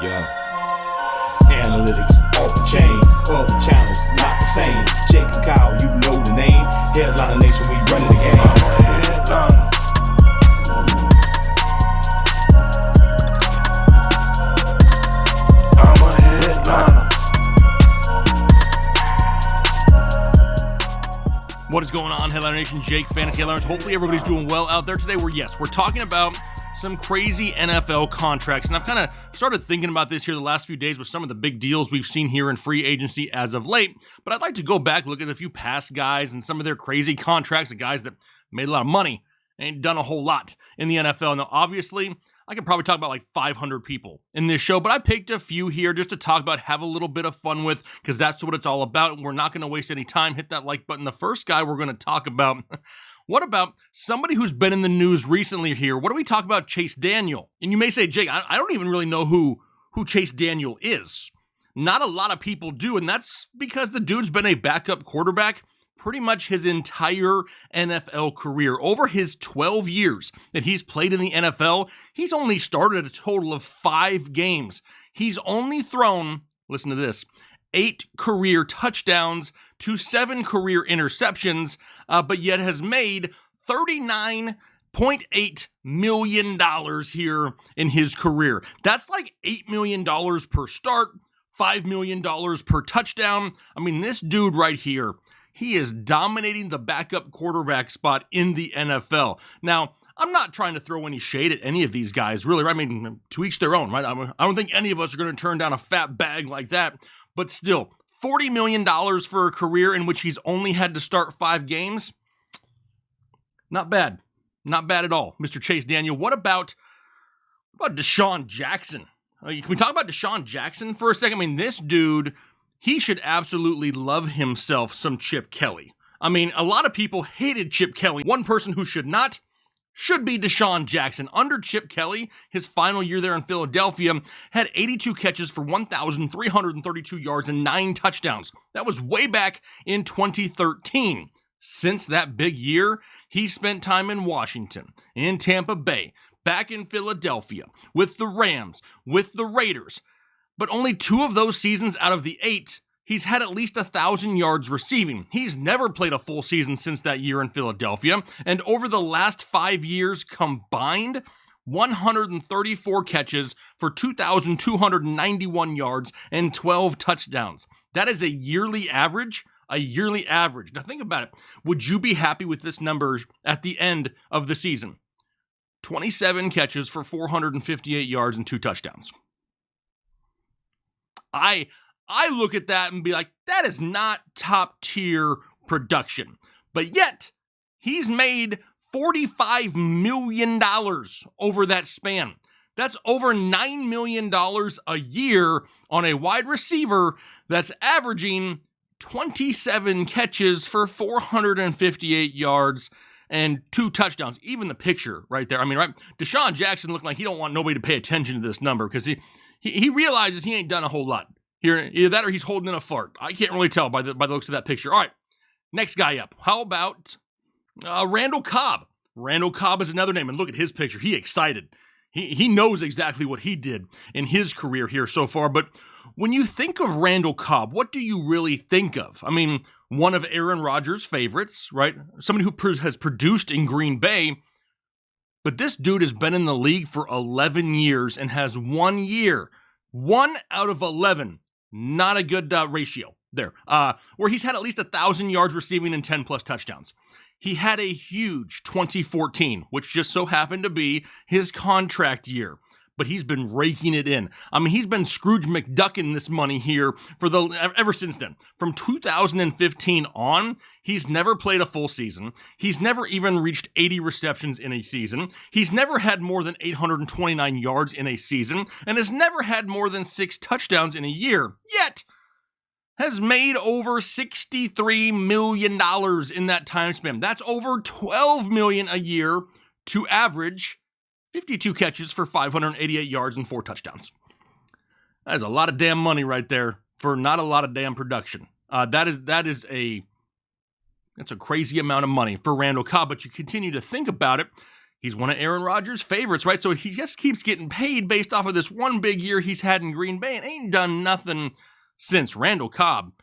Yeah. Analytics off the chain, other channels not the same. Jake and Kyle, you know the name. Headliner Nation, we running the game. I'm a headliner. What is going on, Headliner Nation? Jake, Fantasy Headliners. Hopefully everybody's doing well out there today. We're talking about some crazy NFL contracts, and I've kind of started thinking about this here the last few days with some of the big deals we've seen here in free agency as of late, but I'd like to go back, look at a few past guys and some of their crazy contracts, the guys that made a lot of money and ain't done a whole lot in the NFL. Now, obviously, I could probably talk about like 500 people in this show, but I picked a few here just to talk about, have a little bit of fun with, because that's what it's all about, and we're not going to waste any time. Hit that like button. The first guy we're going to talk about, what about somebody who's been in the news recently here? What do we talk about? Chase Daniel. And you may say, Jake, I don't even really know who Chase Daniel is. Not a lot of people do, and that's because the dude's been a backup quarterback pretty much his entire NFL career. Over his 12 years that he's played in the NFL, he's only started a total of 5 games. He's only thrown, listen to this, 8 career touchdowns to 7 career interceptions, but yet has made $39.8 million here in his career. That's like $8 million per start, $5 million per touchdown. I mean, this dude right here, he is dominating the backup quarterback spot in the NFL. Now, I'm not trying to throw any shade at any of these guys, really. I mean, to each their own, right? I don't think any of us are going to turn down a fat bag like that. But still, $40 million for a career in which he's only had to start 5 games? Not bad. Not bad at all, Mr. Chase Daniel. What about Deshaun Jackson? Can we talk about Deshaun Jackson for a second? I mean, this dude, he should absolutely love himself some Chip Kelly. I mean, a lot of people hated Chip Kelly. One person who should not should be Deshaun Jackson. Under Chip Kelly, his final year there in Philadelphia, had 82 catches for 1,332 yards and 9 touchdowns. That was way back in 2013. Since that big year, he spent time in Washington, in Tampa Bay, back in Philadelphia, with the Rams, with the Raiders. But only 2 of those seasons out of the 8, he's had at least 1,000 yards receiving. He's never played a full season since that year in Philadelphia. And over the last 5 years combined, 134 catches for 2,291 yards and 12 touchdowns. That is a yearly average. Now think about it. Would you be happy with this number at the end of the season? 27 catches for 458 yards and 2 touchdowns. I look at that and be like, that is not top tier production. But yet, he's made $45 million over that span. That's over $9 million a year on a wide receiver that's averaging 27 catches for 458 yards and 2 touchdowns. Even the picture right there. I mean, right? Deshaun Jackson looked like he don't want nobody to pay attention to this number because he realizes he ain't done a whole lot here. Either that or he's holding in a fart. I can't really tell by the looks of that picture. All right, next guy up. How about Randall Cobb? Randall Cobb is another name, and look at his picture. He excited. He knows exactly what he did in his career here so far. But when you think of Randall Cobb, what do you really think of? I mean, one of Aaron Rodgers' favorites, right? Somebody who has produced in Green Bay. But this dude has been in the league for 11 years and has 1 year, 1 out of 11, not a good ratio there, where he's had at least 1,000 yards receiving and 10 plus touchdowns. He had a huge 2014, which just so happened to be his contract year, but he's been raking it in. I mean, he's been Scrooge McDucking this money here ever since then. From 2015 on, he's never played a full season. He's never even reached 80 receptions in a season. He's never had more than 829 yards in a season, and has never had more than 6 touchdowns in a year. Yet, has made over $63 million in that time span. That's over $12 million a year to average 52 catches for 588 yards and 4 touchdowns. That is a lot of damn money right there for not a lot of damn production. That's a crazy amount of money for Randall Cobb, but you continue to think about it. He's one of Aaron Rodgers' favorites, right? So he just keeps getting paid based off of this one big year he's had in Green Bay and ain't done nothing since. Randall Cobb,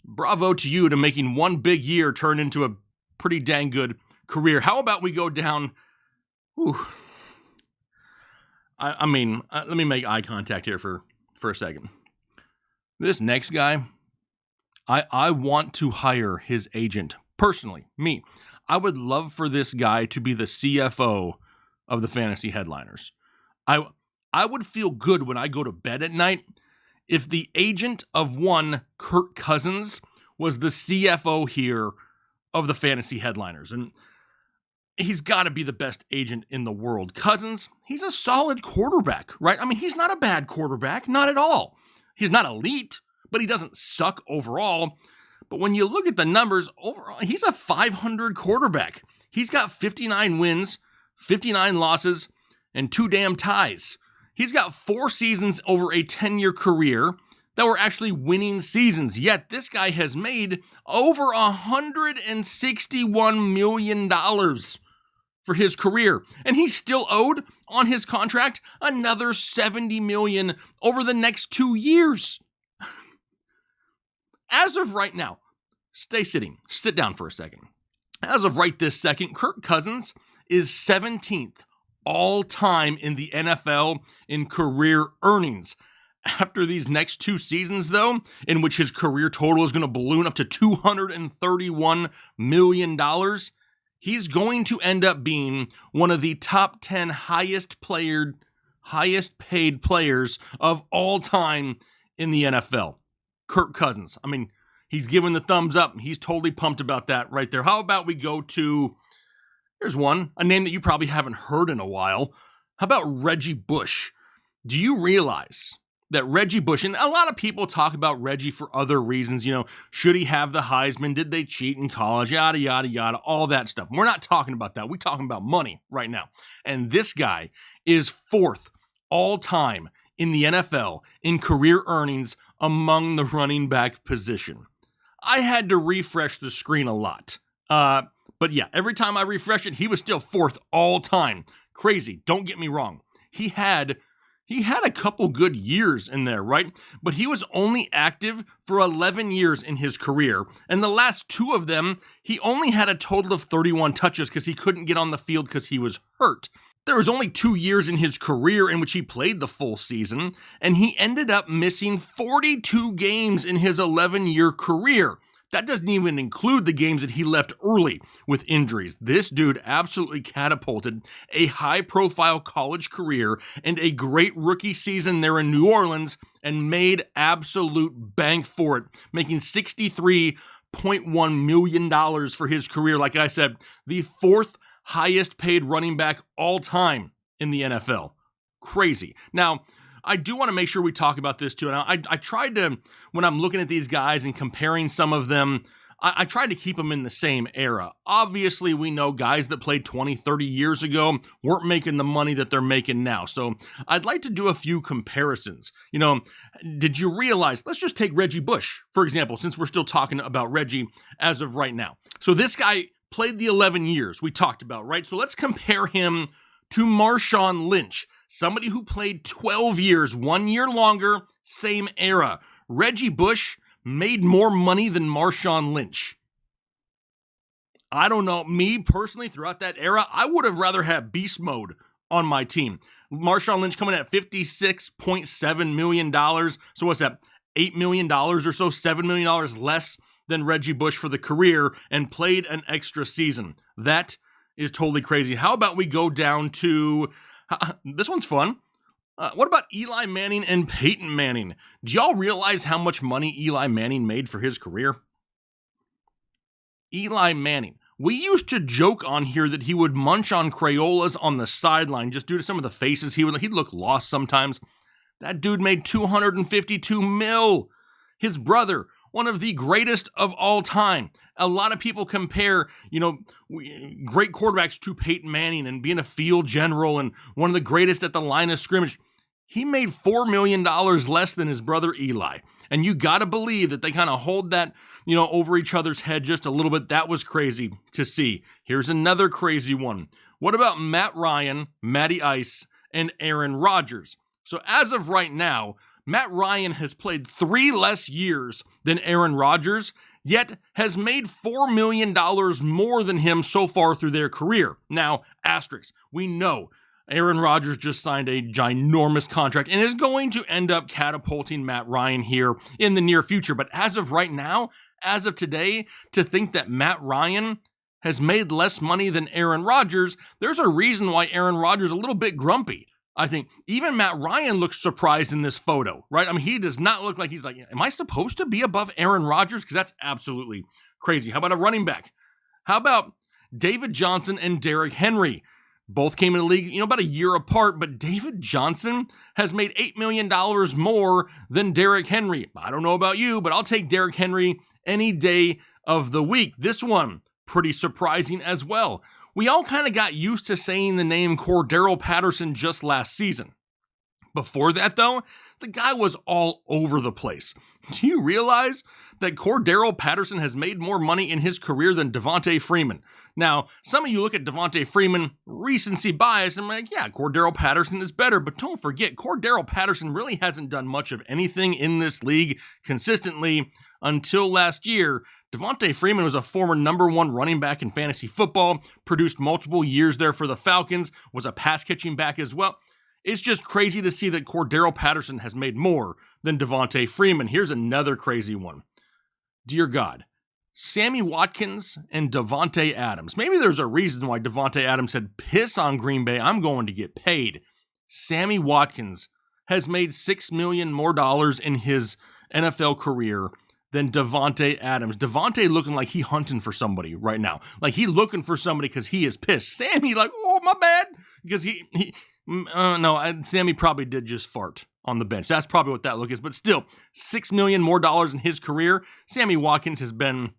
bravo to you to making one big year turn into a pretty dang good career. How about we go down? Let me make eye contact here for a second. This next guy, I want to hire his agent. Personally, me. I would love for this guy to be the CFO of the Fantasy Headliners. I would feel good when I go to bed at night if the agent of one Kirk Cousins was the CFO here of the Fantasy Headliners. And he's got to be the best agent in the world. Cousins, he's a solid quarterback, right? I mean, he's not a bad quarterback, not at all. He's not elite, but he doesn't suck overall. But when you look at the numbers, overall, he's a 500 quarterback. He's got 59 wins, 59 losses, and 2 damn ties. He's got 4 seasons over a 10-year career that were actually winning seasons. Yet this guy has made over $161 million for his career. And he's still owed on his contract another $70 million over the next 2 years. As of right now, sit down for a second. As of right this second, Kirk Cousins is 17th all-time in the NFL in career earnings. After these next 2 seasons, though, in which his career total is going to balloon up to $231 million, he's going to end up being one of the top 10 highest paid players of all time in the NFL. Kirk Cousins. I mean, he's giving the thumbs up. He's totally pumped about that right there. How about we go to, here's one, a name that you probably haven't heard in a while. How about Reggie Bush? Do you realize that Reggie Bush, and a lot of people talk about Reggie for other reasons, should he have the Heisman? Did they cheat in college? Yada, yada, yada, all that stuff. We're not talking about that. We're talking about money right now. And this guy is 4th all time in the NFL in career earnings among the running back position. I had to refresh the screen a lot. But yeah, every time I refresh it, he was still 4th all time. Crazy. Don't get me wrong. He had a couple good years in there, right? But he was only active for 11 years in his career. And the last 2 of them, he only had a total of 31 touches because he couldn't get on the field because he was hurt. There was only 2 years in his career in which he played the full season, and he ended up missing 42 games in his 11-year career. That doesn't even include the games that he left early with injuries. This dude absolutely catapulted a high-profile college career and a great rookie season there in New Orleans and made absolute bank for it, making $63.1 million for his career. Like I said, the 4th highest paid running back all time in the NFL. Crazy. Now, I do want to make sure we talk about this too. And I tried to, when I'm looking at these guys and comparing some of them, I tried to keep them in the same era. Obviously, we know guys that played 20, 30 years ago weren't making the money that they're making now. So I'd like to do a few comparisons. Did you realize, let's just take Reggie Bush, for example, since we're still talking about Reggie as of right now. So this guy played the 11 years we talked about, right? So let's compare him to Marshawn Lynch, somebody who played 12 years, 1 year longer, same era. Reggie Bush made more money than Marshawn Lynch. I don't know. Me, personally, throughout that era, I would have rather had beast mode on my team. Marshawn Lynch coming at $56.7 million. So what's that? $8 million or so, $7 million less than Reggie Bush for the career and played an extra season. That is totally crazy. How about we go down to, this one's fun. What about Eli Manning and Peyton Manning? Do y'all realize how much money Eli Manning made for his career? Eli Manning. We used to joke on here that he would munch on Crayolas on the sideline just due to some of the faces he'd look lost sometimes. That dude made $252 million. His brother, one of the greatest of all time. A lot of people compare, great quarterbacks to Peyton Manning and being a field general and one of the greatest at the line of scrimmage. He made $4 million less than his brother Eli. And you got to believe that they kind of hold that, over each other's head just a little bit. That was crazy to see. Here's another crazy one. What about Matt Ryan, Matty Ice, and Aaron Rodgers? So as of right now, Matt Ryan has played 3 less years than Aaron Rodgers, yet has made $4 million more than him so far through their career. Now, asterisk, we know Aaron Rodgers just signed a ginormous contract and is going to end up catapulting Matt Ryan here in the near future. But as of right now, as of today, to think that Matt Ryan has made less money than Aaron Rodgers, there's a reason why Aaron Rodgers is a little bit grumpy. I think even Matt Ryan looks surprised in this photo, right? I mean, he does not look like he's like, am I supposed to be above Aaron Rodgers? Because that's absolutely crazy. How about a running back? How about David Johnson and Derrick Henry? Both came in the league, about a year apart, but David Johnson has made $8 million more than Derrick Henry. I don't know about you, but I'll take Derrick Henry any day of the week. This one, pretty surprising as well. We all kind of got used to saying the name Cordarrelle Patterson just last season. Before that, though, the guy was all over the place. Do you realize that Cordarrelle Patterson has made more money in his career than Devonta Freeman? Now, some of you look at Devonta Freeman, recency bias, and like, yeah, Cordarrelle Patterson is better, but don't forget, Cordarrelle Patterson really hasn't done much of anything in this league consistently until last year. Devonta Freeman was a former #1 running back in fantasy football, produced multiple years there for the Falcons, was a pass-catching back as well. It's just crazy to see that Cordarrelle Patterson has made more than Devonta Freeman. Here's another crazy one. Dear God, Sammy Watkins and Davante Adams. Maybe there's a reason why Davante Adams said, piss on Green Bay, I'm going to get paid. Sammy Watkins has made $6 million more in his NFL career than Davante Adams. Davante looking like he hunting for somebody right now. Like he looking for somebody because he is pissed. Sammy like, oh, my bad. Because Sammy probably did just fart on the bench. That's probably what that look is. But still, $6 million more in his career. Sammy Watkins has been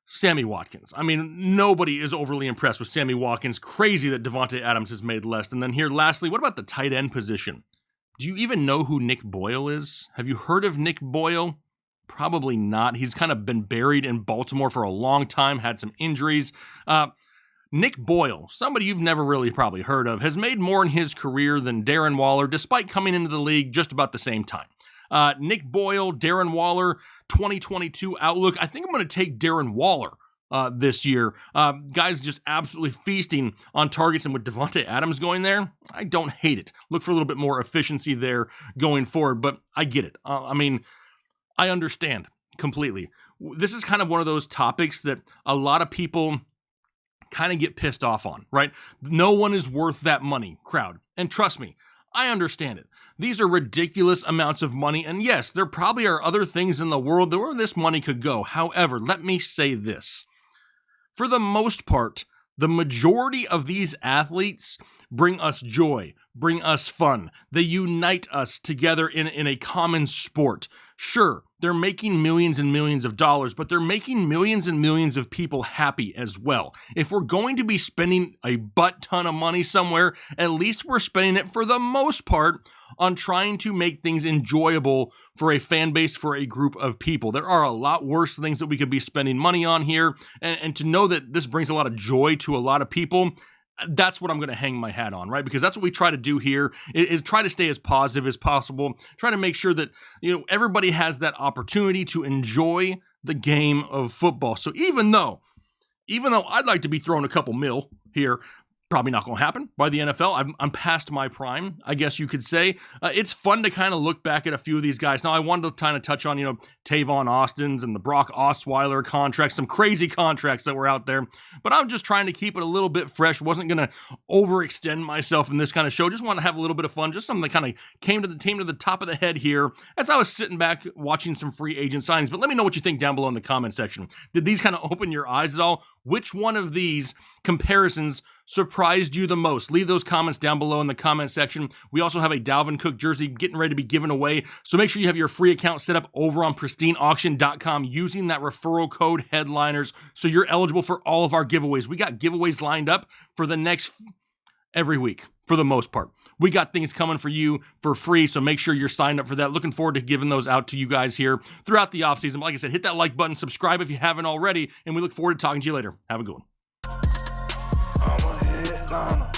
Sammy Watkins. I mean, nobody is overly impressed with Sammy Watkins. Crazy that Davante Adams has made less. And then here, lastly, what about the tight end position? Do you even know who Nick Boyle is? Have you heard of Nick Boyle? Probably not. He's kind of been buried in Baltimore for a long time, had some injuries. Nick Boyle, somebody you've never really probably heard of, has made more in his career than Darren Waller, despite coming into the league just about the same time. Nick Boyle, Darren Waller, 2022 outlook. I think I'm going to take Darren Waller this year. Guys just absolutely feasting on targets, and with Davante Adams going there, I don't hate it. Look for a little bit more efficiency there going forward, but I get it. I understand completely. This is kind of one of those topics that a lot of people kind of get pissed off on, right? No one is worth that money, crowd. And trust me, I understand it. These are ridiculous amounts of money, and yes, there probably are other things in the world where this money could go. However, let me say this. For the most part, the majority of these athletes bring us joy, bring us fun. They unite us together in a common sport. Sure, they're making millions and millions of dollars, but they're making millions and millions of people happy as well. If we're going to be spending a butt ton of money somewhere, at least we're spending it for the most part on trying to make things enjoyable for a fan base, for a group of people. There are a lot worse things that we could be spending money on here, and to know that this brings a lot of joy to a lot of people, that's what I'm going to hang my hat on, right? Because that's what we try to do here, is try to stay as positive as possible, try to make sure that, everybody has that opportunity to enjoy the game of football. So even though I'd like to be throwing a couple mil here, probably not going to happen by the NFL. I'm past my prime, I guess you could say. It's fun to kind of look back at a few of these guys. Now, I wanted to kind of touch on, Tavon Austin's and the Brock Osweiler contracts, some crazy contracts that were out there. But I'm just trying to keep it a little bit fresh. Wasn't going to overextend myself in this kind of show. Just want to have a little bit of fun. Just something that kind of came to the top of the head here as I was sitting back watching some free agent signings. But let me know what you think down below in the comment section. Did these kind of open your eyes at all? Which one of these comparisons surprised you the most? Leave those comments down below in the comment section. We also have a Dalvin Cook jersey getting ready to be given away, so make sure you have your free account set up over on pristineauction.com using that referral code headliners so you're eligible for all of our giveaways. We got giveaways lined up for the next every week for the most part. We got things coming for you for free, so make sure you're signed up for that. Looking forward to giving those out to you guys here throughout the offseason. Like I said, hit that like button, subscribe if you haven't already, and we look forward to talking to you later. Have a good one. Ghana.